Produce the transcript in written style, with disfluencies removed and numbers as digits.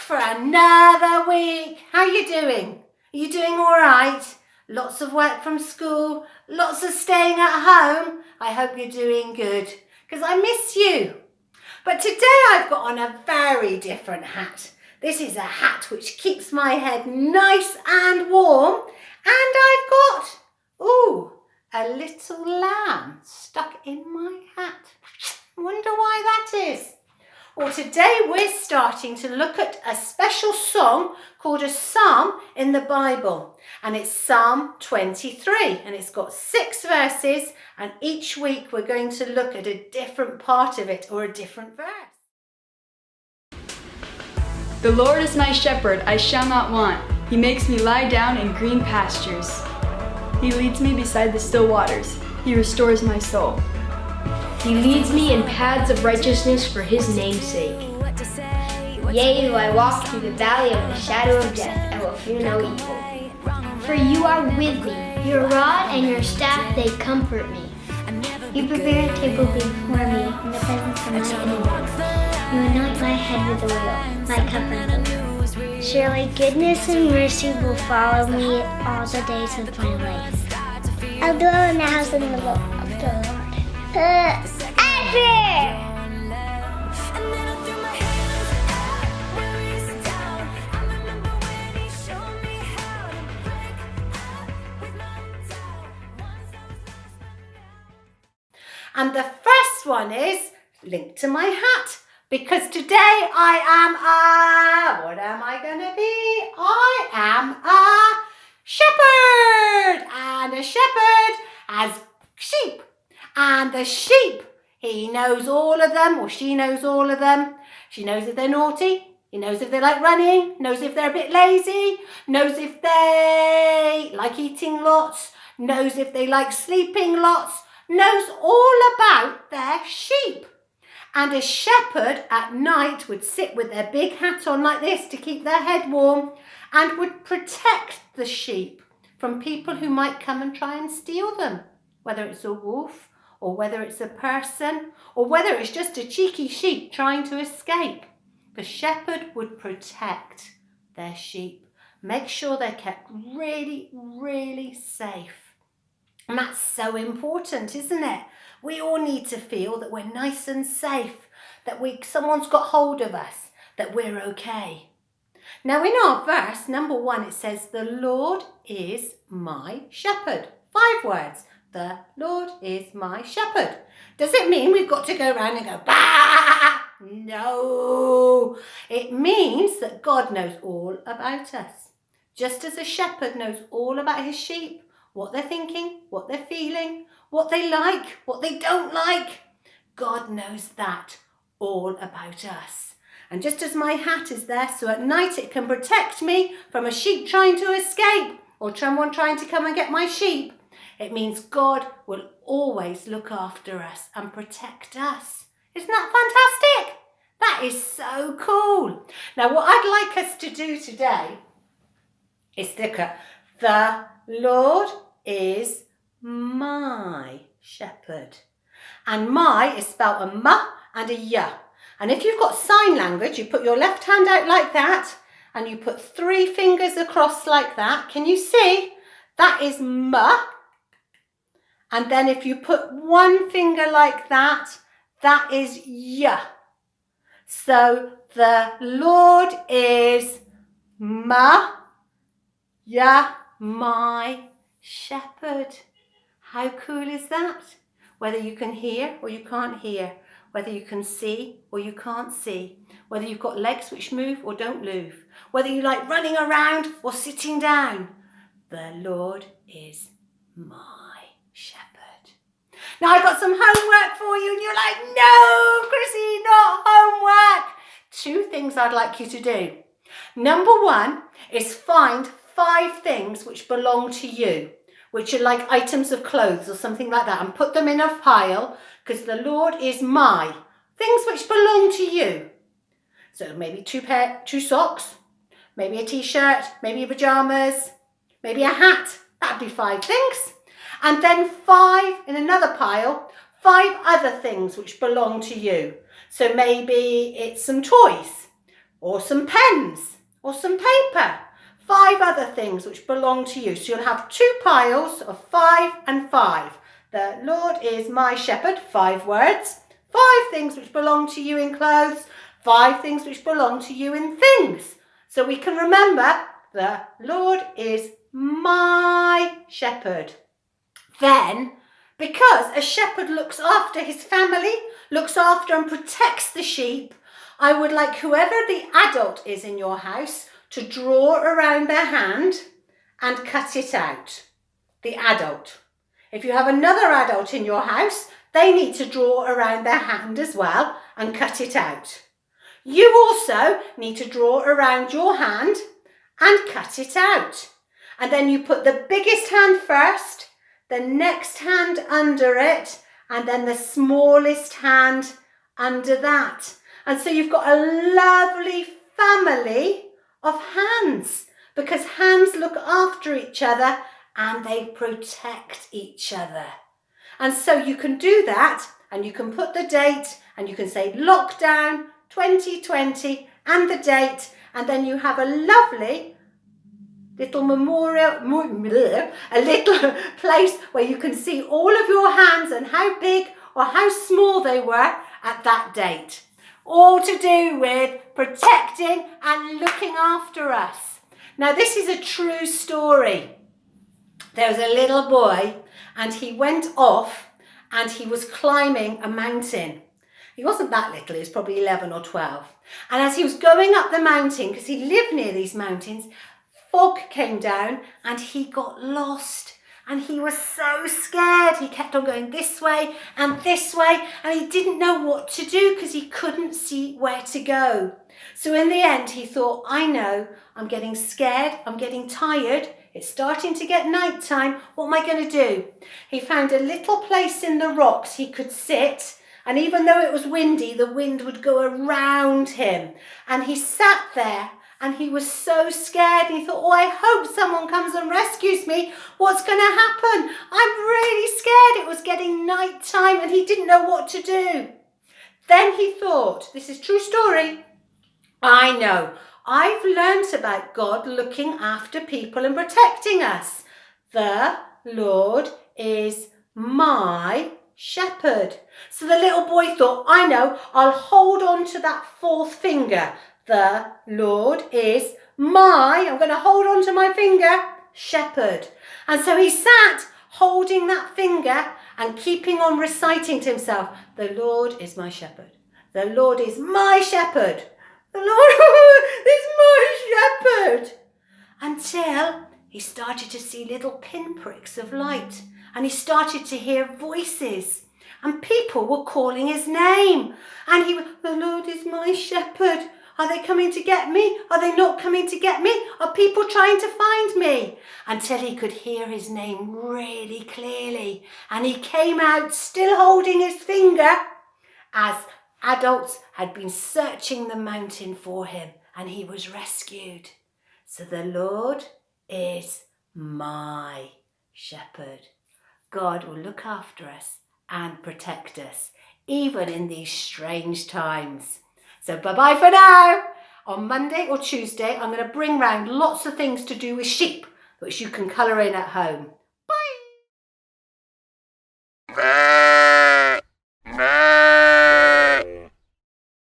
for another week. How are you doing? Are you doing all right? Lots of work from school, lots of staying at home. I hope you're doing good because I miss you. But today I've got on a very different hat. This is a hat which keeps my head nice and warm, and I've got, a little lamb stuck in my hat. I wonder why that is. Well, today we're starting to look at a special song called a psalm in the Bible, and it's Psalm 23, and it's got 6 verses, and each week we're going to look at a different part of it or a different verse. The Lord is my shepherd, I shall not want. He makes me lie down in green pastures. He leads me beside the still waters. He restores my soul. He leads me in paths of righteousness for his name's sake. Yea, though I walk through the valley of the shadow of death, I will fear no evil. For you are with me. Your rod and your staff, they comfort me. You prepare a table before me in the presence of my enemies. You anoint my head with oil, my cup runs over. Surely goodness and mercy will follow me all the days of my life. I'll dwell in the house of the Lord. And the first one is linked to my hat, because today what am I going to be? I am a shepherd, and a shepherd has sheep, and the sheep, he knows all of them, or she knows all of them. She knows if they're naughty, he knows if they like running, knows if they're a bit lazy, knows if they like eating lots, knows if they like sleeping lots, knows all about their sheep. And a shepherd at night would sit with their big hat on like this to keep their head warm, and would protect the sheep from people who might come and try and steal them, whether it's a wolf or whether it's a person or whether it's just a cheeky sheep trying to escape. The shepherd would protect their sheep, make sure they're kept really, really safe. And that's so important, isn't it? We all need to feel that we're nice and safe, that someone's got hold of us, that we're okay. Now in our verse, number 1, it says, the Lord is my shepherd. 5 words. The Lord is my shepherd. Does it mean we've got to go around and go, bah? No. It means that God knows all about us. Just as a shepherd knows all about his sheep, what they're thinking, what they're feeling, what they like, what they don't like. God knows that all about us. And just as my hat is there, so at night it can protect me from a sheep trying to escape or someone trying to come and get my sheep, it means God will always look after us and protect us. Isn't that fantastic? That is so cool. Now what I'd like us to do today is look at the Lord is my shepherd. And my is spelled a M and a Y. And if you've got sign language, you put your left hand out like that and you put 3 fingers across like that. Can you see? That is M. And then if you put 1 finger like that, that is Y. So the Lord is my shepherd. How cool is that? Whether you can hear or you can't hear, whether you can see or you can't see, whether you've got legs which move or don't move, whether you like running around or sitting down, the Lord is my shepherd. Now I've got some homework for you and you're like, no, Chrissy, not homework. 2 things I'd like you to do. Number 1 is find 5 things which belong to you, which are like items of clothes or something like that, and put them in a pile, because the Lord is my. Things which belong to you. So maybe 2 socks, maybe a t-shirt, maybe pajamas, maybe a hat. That'd be 5 things. And then 5 in another pile, 5 other things which belong to you. So maybe it's some toys, or some pens, or some paper. 5 other things which belong to you. So you'll have 2 piles of 5 and 5. The Lord is my shepherd, 5 words. 5 things which belong to you in clothes. 5 things which belong to you in things. So we can remember the Lord is my shepherd. Then, because a shepherd looks after his family, looks after and protects the sheep, I would like whoever the adult is in your house to draw around their hand and cut it out. The adult. If you have another adult in your house, they need to draw around their hand as well and cut it out. You also need to draw around your hand and cut it out. And then you put the biggest hand first, the next hand under it, and then the smallest hand under that. And so you've got a lovely family of hands, because hands look after each other and they protect each other. And so you can do that, and you can put the date, and you can say lockdown 2020 and the date, and then you have a lovely little memorial, a little place where you can see all of your hands and how big or how small they were at that date. All to do with protecting and looking after us. Now, this is a true story. There was a little boy, and he went off and he was climbing a mountain. He wasn't that little, he was probably 11 or 12. And as he was going up the mountain, because he lived near these mountains, fog came down and he got lost. And he was so scared. He kept on going this way, and he didn't know what to do because he couldn't see where to go. So in the end, he thought, I know, I'm getting scared, I'm getting tired, it's starting to get night time, what am I going to do? He found a little place in the rocks he could sit, and even though it was windy, the wind would go around him. And he sat there, and he was so scared. He thought, oh, I hope someone comes and rescues me. What's going to happen? I'm really scared. It was getting night time, and he didn't know what to do. Then he thought, this is true story, I know, I've learnt about God looking after people and protecting us. The Lord is my shepherd. So the little boy thought, I know, I'll hold on to that 4th finger. The Lord is I'm going to hold on to my finger, shepherd. And so he sat holding that finger and keeping on reciting to himself, the Lord is my shepherd. The Lord is my shepherd. The Lord is my shepherd. Until he started to see little pinpricks of light, and he started to hear voices, and people were calling his name. And he went, the Lord is my shepherd. Are they coming to get me? Are they not coming to get me? Are people trying to find me? Until he could hear his name really clearly. And he came out still holding his finger, as adults had been searching the mountain for him, and he was rescued. So the Lord is my shepherd. God will look after us and protect us, even in these strange times. So bye-bye for now. On Monday or Tuesday, I'm going to bring round lots of things to do with sheep, which you can colour in at home.